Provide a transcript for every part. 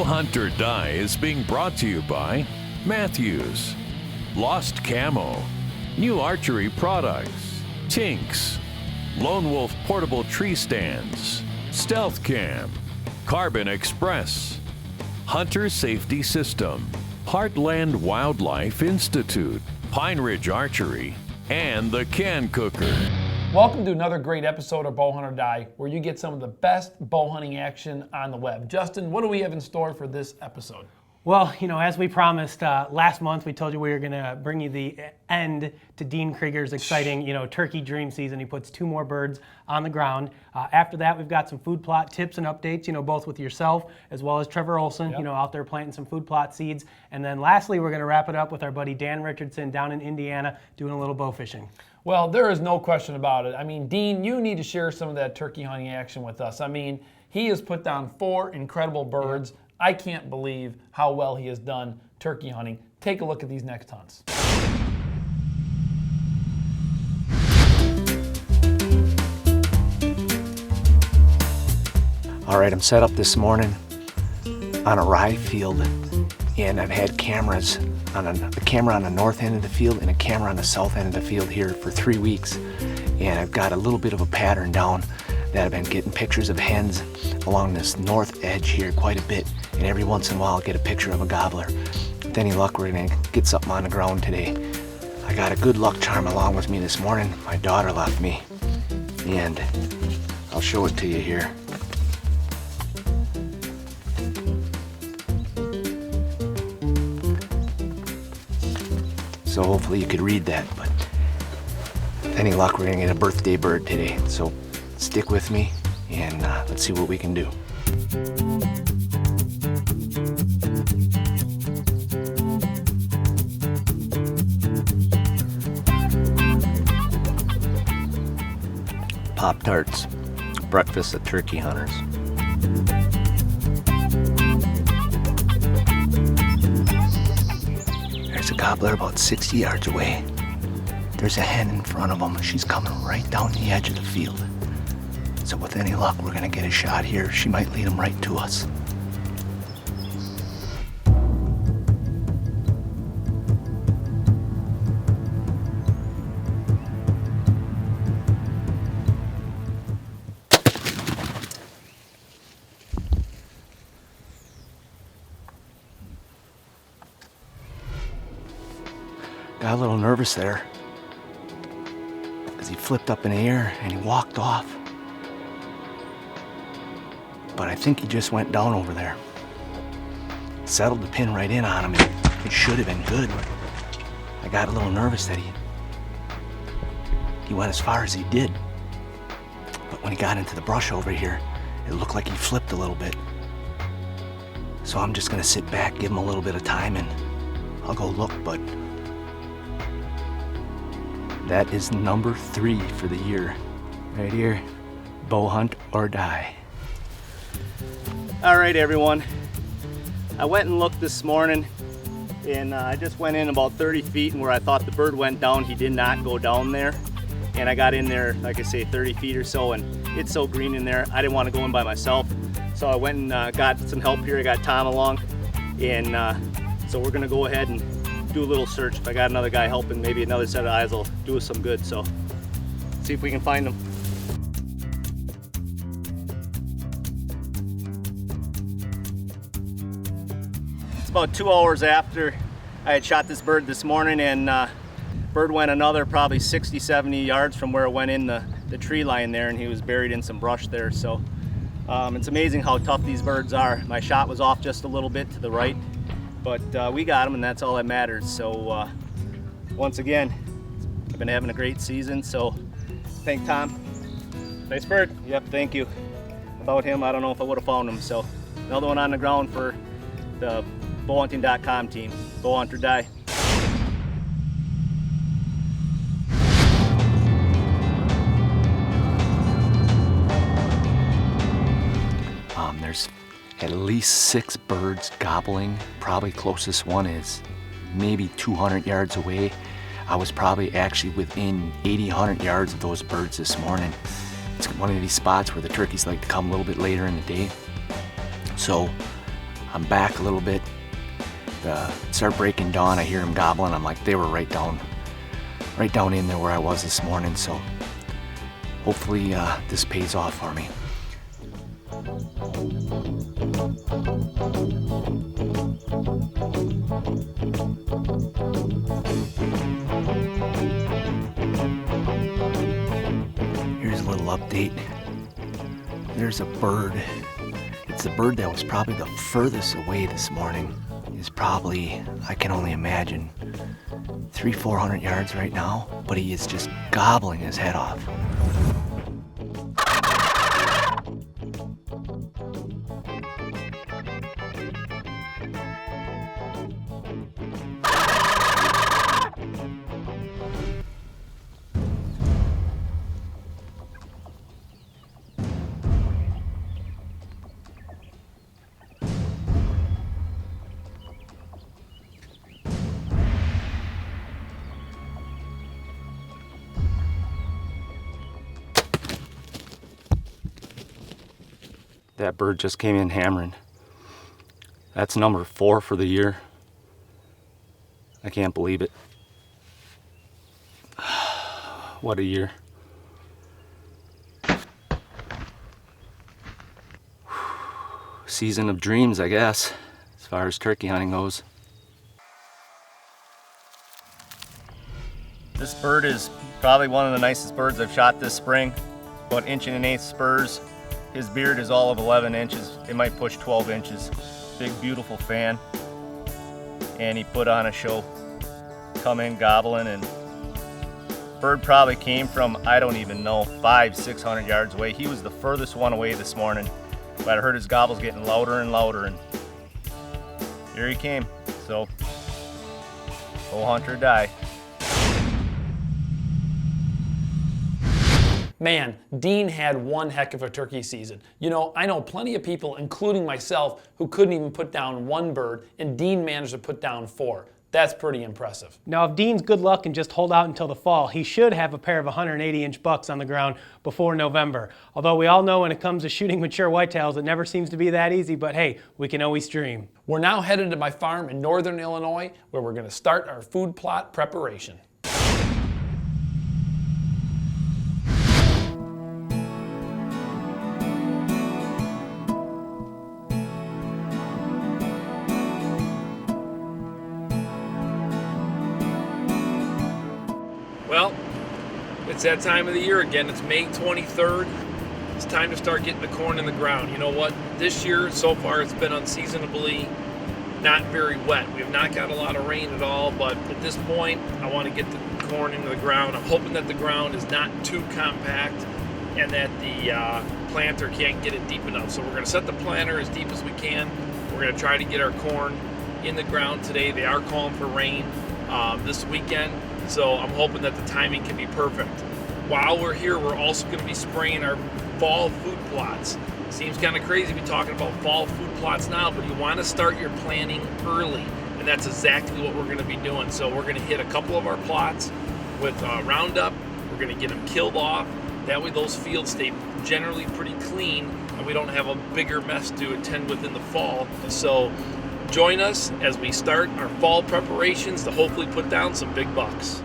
BowHunt or Die is being brought to you by Matthews, Lost Camo, New Archery Products, Tinks, Lone Wolf Portable Tree Stands, Stealth Cam, Carbon Express, Hunter Safety System, Heartland Wildlife Institute, Pine Ridge Archery, and the Can Cooker. Welcome to another great episode of BowHunt or Die, where you get some of the best bow hunting action on the web. Justin, what do we have in store for this episode? Well, as we promised last month, we told you we were going to bring you the end to Dean Krueger's exciting, turkey dream season. He puts 2 more birds on the ground. After that, we've got some food plot tips and updates, both with yourself as well as Trevor Olsen, Yep. Out there planting some food plot seeds. And then lastly, we're going to wrap it up with our buddy Dan Richardson down in Indiana doing a little bow fishing. Well, there is no question about it. Dean, you need to share some of that turkey hunting action with us. He has put down 4 incredible birds. Yeah. I can't believe how well he has done turkey hunting. Take a look at these next hunts. All right, I'm set up this morning on a rye field, and I've had cameras on a camera on the north end of the field and a camera on the south end of the field here for 3 weeks, and I've got a little bit of a pattern down that I've been getting pictures of hens along this north edge here quite a bit, and every once in a while I'll get a picture of a gobbler. With any luck, we're gonna get something on the ground today. I got a good luck charm along with me this morning. My daughter left me, and I'll show it to you here. So hopefully you could read that, but with any luck, we're gonna get a birthday bird today. So stick with me, and let's see what we can do. Pop-Tarts, breakfast of turkey hunters. There's a gobbler about 60 yards away. There's a hen in front of him. She's coming right down the edge of the field. So with any luck, we're gonna get a shot here. She might lead him right to us. Got a little nervous there as he flipped up in the air and he walked off. But I think he just went down over there. Settled the pin right in on him, and it should have been good. I got a little nervous that he went as far as he did. But when he got into the brush over here, it looked like he flipped a little bit. So I'm just gonna sit back, give him a little bit of time, and I'll go look, but that is number 3 for the year. Right here, BowHunt or Die. All right, everyone. I went and looked this morning, and I just went in about 30 feet, and where I thought the bird went down, he did not go down there. And I got in there, like I say, 30 feet or so, and it's so green in there, I didn't want to go in by myself. So I went and got some help here. I got Tom along, and so we're gonna go ahead and do a little search. If I got another guy helping, maybe another set of eyes will do us some good. So see if we can find them. It's about 2 hours after I had shot this bird this morning, and bird went another probably 60, 70 yards from where it went in the tree line there, and he was buried in some brush there. So it's amazing how tough these birds are. My shot was off just a little bit to the right, but we got him, and that's all that matters. So once again, I've been having a great season, so thank Tom. Nice bird. Yep, thank you. Without him, I don't know if I would have found him. So another one on the ground for the bowhunting.com team. BowHunt or Die. There's at least 6 birds gobbling. Probably closest one is maybe 200 yards away. I was probably actually within 80, 100 yards of those birds this morning. It's one of these spots where the turkeys like to come a little bit later in the day. So I'm back a little bit. Start breaking dawn, I hear them gobbling. I'm like, they were right down in there where I was this morning. So hopefully this pays off for me. Here's a little update. There's a bird. It's the bird that was probably the furthest away this morning. Is probably, I can only imagine, 300-400 yards right now, but he is just gobbling his head off. That bird just came in hammering. That's number 4 for the year. I can't believe it. What a year. Season of dreams, I guess, as far as turkey hunting goes. This bird is probably one of the nicest birds I've shot this spring. About 1.125" spurs. His beard is all of 11 inches. It might push 12 inches. Big, beautiful fan. And he put on a show. Come in gobbling, and bird probably came from, I don't even know, 500-600 yards away. He was the furthest one away this morning. But I heard his gobbles getting louder and louder, and here he came. So, go hunt or die. Man, Dean had one heck of a turkey season. You know, I know plenty of people, including myself, who couldn't even put down one bird, and Dean managed to put down 4. That's pretty impressive. Now, if Dean's good luck and just hold out until the fall, he should have a pair of 180-inch bucks on the ground before November. Although we all know when it comes to shooting mature whitetails, it never seems to be that easy, but hey, we can always dream. We're now headed to my farm in northern Illinois, where we're gonna start our food plot preparation. Well, it's that time of the year again. It's May 23rd. It's time to start getting the corn in the ground. You know what? This year, so far, it's been unseasonably not very wet. We have not got a lot of rain at all, but at this point, I want to get the corn into the ground. I'm hoping that the ground is not too compact and that the planter can't get it deep enough. So we're going to set the planter as deep as we can. We're going to try to get our corn in the ground today. They are calling for rain this weekend. So I'm hoping that the timing can be perfect. While we're here, we're also going to be spraying our fall food plots. Seems kind of crazy to be talking about fall food plots now, but you want to start your planning early, and that's exactly what we're going to be doing. So we're going to hit a couple of our plots with Roundup. We're going to get them killed off. That way those fields stay generally pretty clean, and we don't have a bigger mess to attend with in the fall. So join us as we start our fall preparations to hopefully put down some big bucks.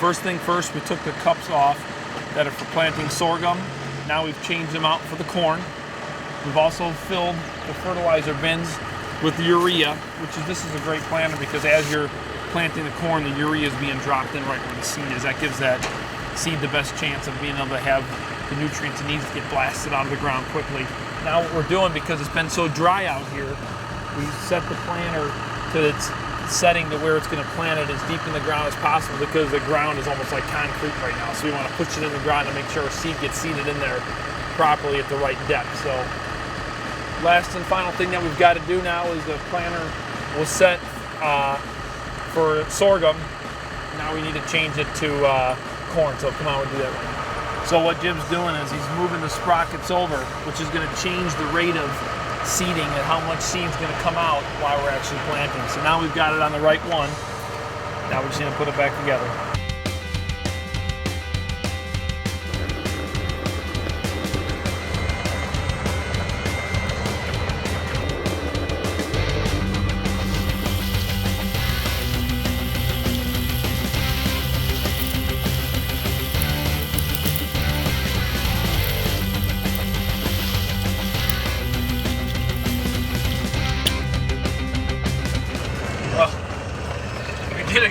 First thing first, we took the cups off that are for planting sorghum. Now we've changed them out for the corn. We've also filled the fertilizer bins with the urea, this is a great planter because as you're planting the corn, the urea is being dropped in right where the seed is. That gives that seed the best chance of being able to have the nutrients it needs to get blasted out of the ground quickly. Now what we're doing, because it's been so dry out here, we set the planter to its setting to where it's going to plant it as deep in the ground as possible because the ground is almost like concrete right now. So we want to push it in the ground to make sure our seed gets seeded in there properly at the right depth. So last and final thing that we've got to do now is the planter was set for sorghum. Now we need to change it to corn. So come on, we'll do that right now. So what Jim's doing is he's moving the sprockets over, which is going to change the rate of seeding and how much seed's going to come out while we're actually planting. So now we've got it on the right one. Now we're just going to put it back together.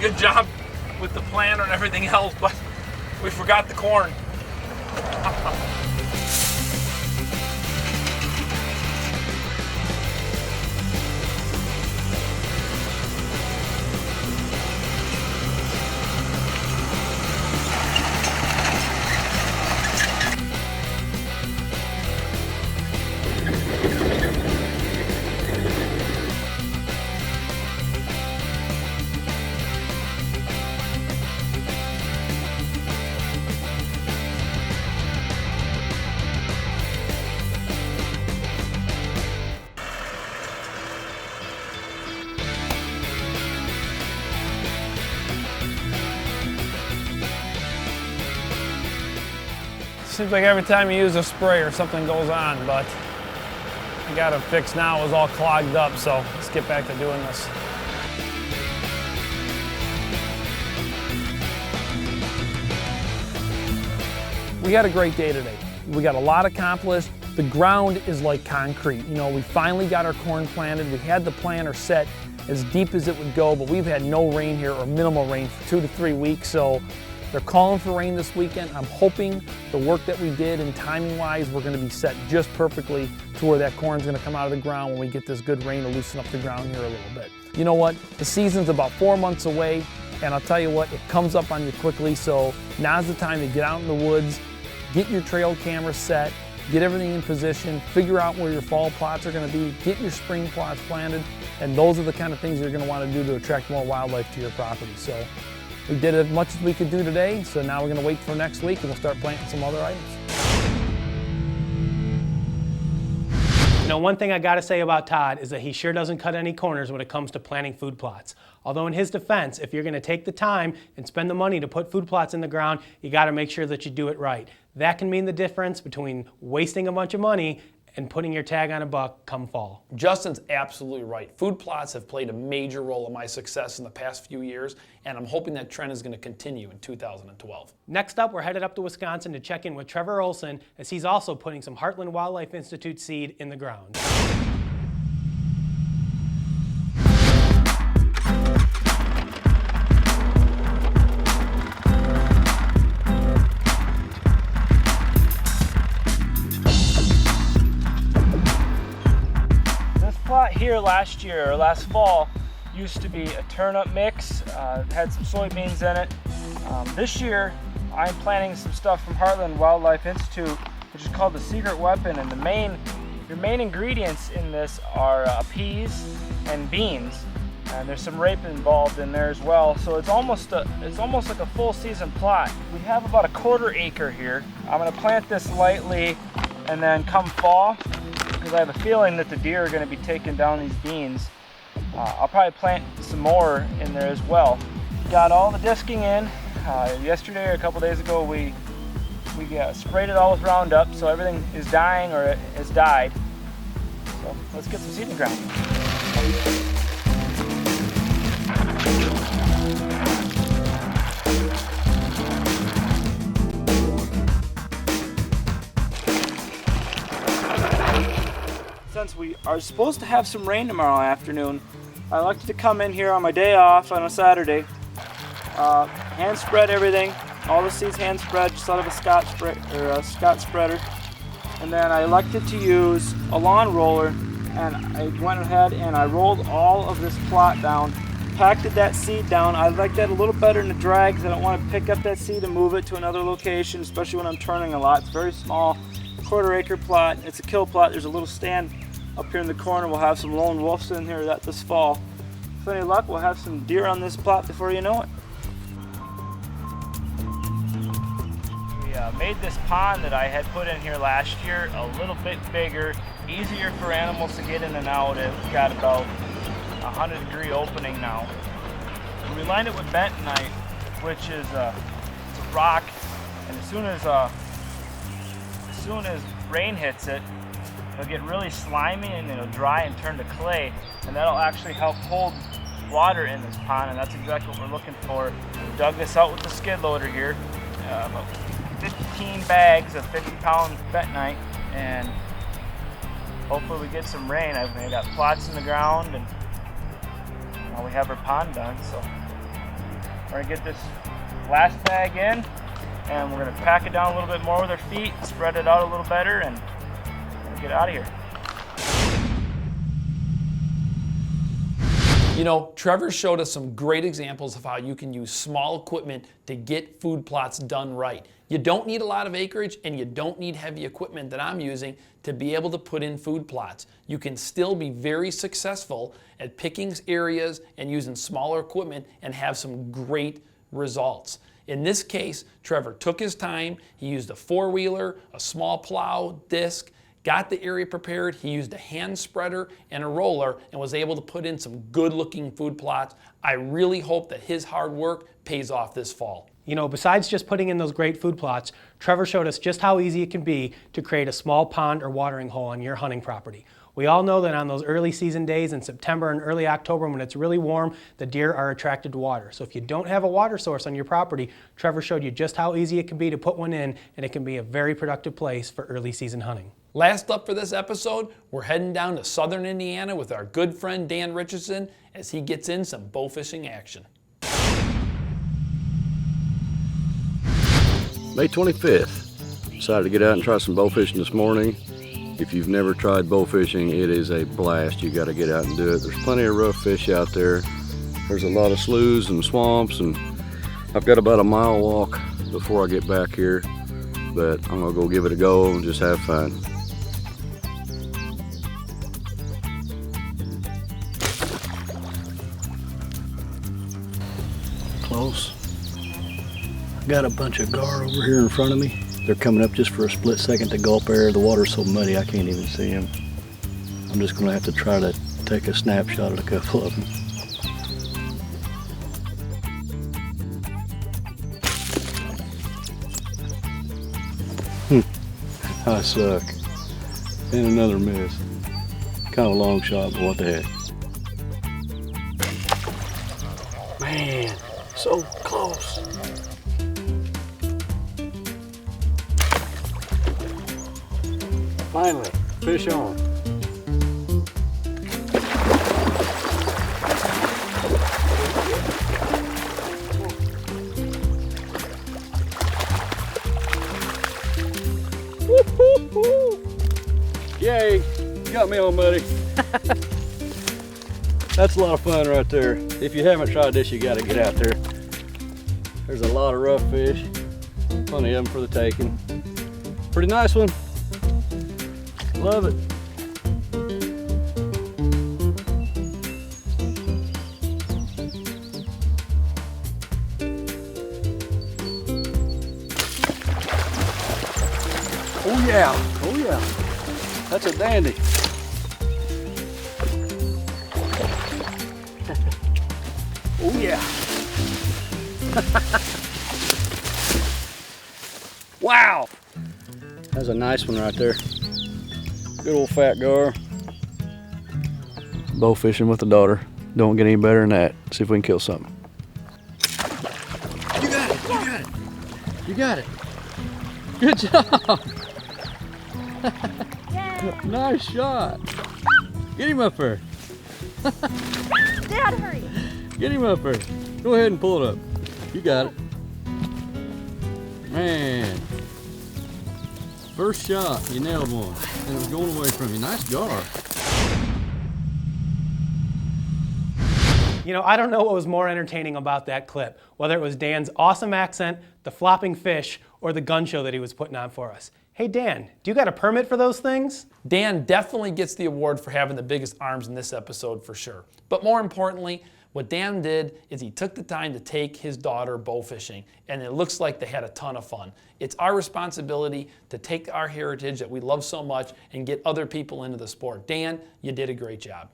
good job with the planter and everything else, but we forgot the corn. Seems like every time you use a sprayer, something goes on, but I got it fixed now. It was all clogged up, so let's get back to doing this. We had a great day today. We got a lot accomplished. The ground is like concrete. You know, we finally got our corn planted. We had the planter set as deep as it would go, but we've had no rain here, or minimal rain, for 2 to 3 weeks, so they're calling for rain this weekend. I'm hoping the work that we did and timing-wise, we're gonna be set just perfectly to where that corn's gonna come out of the ground when we get this good rain to loosen up the ground here a little bit. You know what? The season's about 4 months away, and I'll tell you what, it comes up on you quickly, so now's the time to get out in the woods, get your trail camera set, get everything in position, figure out where your fall plots are gonna be, get your spring plots planted, and those are the kind of things you're gonna wanna do to attract more wildlife to your property. So we did as much as we could do today, so now we're gonna wait for next week and we'll start planting some other items. You know, one thing I gotta say about Todd is that he sure doesn't cut any corners when it comes to planting food plots. Although in his defense, if you're gonna take the time and spend the money to put food plots in the ground, you gotta make sure that you do it right. That can mean the difference between wasting a bunch of money and putting your tag on a buck come fall. Justin's absolutely right. Food plots have played a major role in my success in the past few years, and I'm hoping that trend is going to continue in 2012. Next up, we're headed up to Wisconsin to check in with Trevor Olsen, as he's also putting some Heartland Wildlife Institute seed in the ground. Here last year, or last fall, used to be a turnip mix, had some soybeans in it. This year, I'm planting some stuff from Heartland Wildlife Institute, which is called the Secret Weapon, and your main ingredients in this are peas and beans, and there's some rape involved in there as well. So it's almost like a full season plot. We have about a 1/4 acre here. I'm going to plant this lightly, and then come fall, because I have a feeling that the deer are going to be taking down these beans. I'll probably plant some more in there as well. Got all the disking in. Yesterday or a couple days ago, we sprayed it all with Roundup, so everything is dying or it has died. So let's get some seed in the ground. Since we are supposed to have some rain tomorrow afternoon, I like to come in here on my day off on a Saturday, hand spread everything, all the seeds hand spread just out of a Scott spreader, and then I elected to use a lawn roller, and I went ahead and I rolled all of this plot down, packed that seed down. I like that a little better in the drag because I don't want to pick up that seed and move it to another location, especially when I'm turning a lot. It's very small, 1/4 acre plot. It's a kill plot. There's a little stand up here in the corner. We'll have some lone wolves in here this fall. With any luck, we'll have some deer on this plot before you know it. We made this pond that I had put in here last year a little bit bigger, easier for animals to get in and out. It's got about a 100-degree opening now. We lined it with bentonite, which is it's a rock, and as soon as rain hits it, it'll get really slimy and it'll dry and turn to clay, and that'll actually help hold water in this pond, and that's exactly what we're looking for. We dug this out with the skid loader here, about 15 bags of 50-pound bentonite, and hopefully we get some rain. I've got plots in the ground, and now we have our pond done. So We're gonna get this last bag in, and we're gonna pack it down a little bit more with our feet, spread it out a little better, and get out of here. You know, Trevor showed us some great examples of how you can use small equipment to get food plots done right. You don't need a lot of acreage, and you don't need heavy equipment that I'm using to be able to put in food plots. You can still be very successful at picking areas and using smaller equipment and have some great results. In this case, Trevor took his time. He used a four-wheeler, a small plow, disc, got the area prepared. He used a hand spreader and a roller and was able to put in some good-looking food plots. I really hope that his hard work pays off this fall. You know, besides just putting in those great food plots, Trevor showed us just how easy it can be to create a small pond or watering hole on your hunting property. We all know that on those early season days in September and early October when it's really warm, the deer are attracted to water. So if you don't have a water source on your property, Trevor showed you just how easy it can be to put one in, and it can be a very productive place for early season hunting. Last up for this episode, we're heading down to southern Indiana with our good friend Dan Richardson as he gets in some bow fishing action. May 25th, decided to get out and try some bow fishing this morning. If you've never tried bow fishing, it is a blast. You got to get out and do it. There's plenty of rough fish out there. There's a lot of sloughs and swamps, and I've got about a mile walk before I get back here, but I'm gonna go give it a go and just have fun. Close. I got a bunch of gar over here in front of me. They're coming up just for a split second to gulp air. The water's so muddy I can't even see them. I'm just gonna have to try to take a snapshot at a couple of them. I suck. And another miss. Kind of a long shot, but what the heck. Man, so close. Finally, fish on. Yay, you got me on, buddy. That's a lot of fun right there. If you haven't tried this, you gotta get out there. There's a lot of rough fish, plenty of them for the taking. Pretty nice one. Love it. Oh yeah, oh yeah. That's a dandy. Oh yeah. Wow. That's a nice one right there. Good old fat gar. Bow fishing with the daughter. Don't get any better than that. See if we can kill something. You got it, you got it. You got it. Good job. Nice shot. Get him up there. Dad, hurry. Get him up there. Go ahead and pull it up. You got it. Man. First shot, you nailed one. And it was going away from you. Nice gar. You know, I don't know what was more entertaining about that clip, whether it was Dan's awesome accent, the flopping fish, or the gun show that he was putting on for us. Hey Dan, do you got a permit for those things? Dan definitely gets the award for having the biggest arms in this episode for sure. But more importantly, what Dan did is he took the time to take his daughter bow fishing, and it looks like they had a ton of fun. It's our responsibility to take our heritage that we love so much and get other people into the sport. Dan, you did a great job.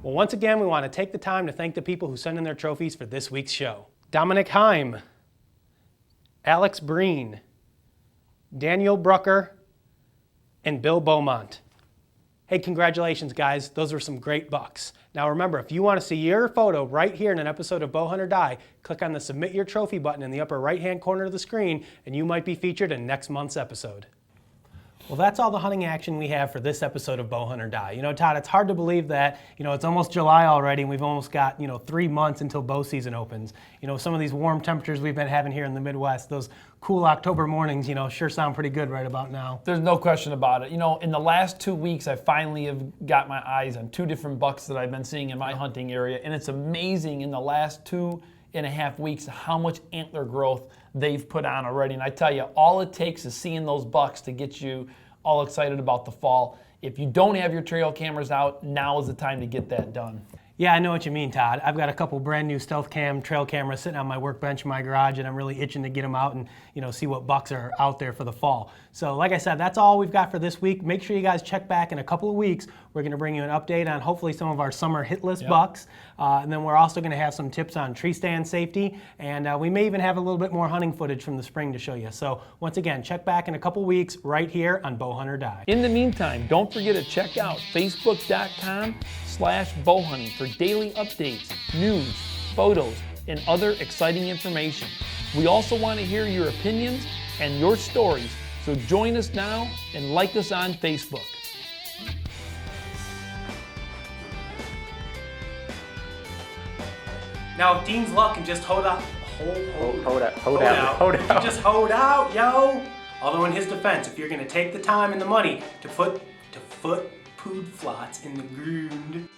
Well, once again, we want to take the time to thank the people who sent in their trophies for this week's show. Dominic Heim, Alex Breen, Daniel Brucker, and Bill Beaumont. Hey, congratulations, guys. Those were some great bucks. Now remember, if you want to see your photo right here in an episode of Bow Hunt or Die, click on the Submit Your Trophy button in the upper right-hand corner of the screen, and you might be featured in next month's episode. Well, that's all the hunting action we have for this episode of Bow Hunt or Die. You know, Todd, it's hard to believe that, you know, it's almost July already and we've almost got, you know, 3 months until bow season opens. You know, some of these warm temperatures we've been having here in the Midwest, those cool October mornings, you know, sure sound pretty good right about now. There's no question about it. You know, in the last 2 weeks, I finally have got my eyes on 2 different bucks that I've been seeing in my hunting area, and it's amazing in the last 2.5 weeks how much antler growth they've put on already. And I tell you, all it takes is seeing those bucks to get you all excited about the fall. If you don't have your trail cameras out, now is the time to get that done. Yeah, I know what you mean, Todd. I've got a couple brand new stealth cam trail cameras sitting on my workbench in my garage, and I'm really itching to get them out and, you know, see what bucks are out there for the fall. So like I said, that's all we've got for this week. Make sure you guys check back in a couple of weeks. We're going to bring you an update on hopefully some of our summer hit list bucks. And then we're also going to have some tips on tree stand safety. And we may even have a little bit more hunting footage from the spring to show you. So once again, check back in a couple weeks right here on Bow Hunt or Die. In the meantime, don't forget to check out facebook.com/bowhunting for daily updates, news, photos, and other exciting information. We also want to hear your opinions and your stories, so join us now and like us on Facebook. Now, if Dean's luck can just hold out. Hold out. You just hold out, yo. Although in his defense, if you're going to take the time and the money to put food plots in the ground.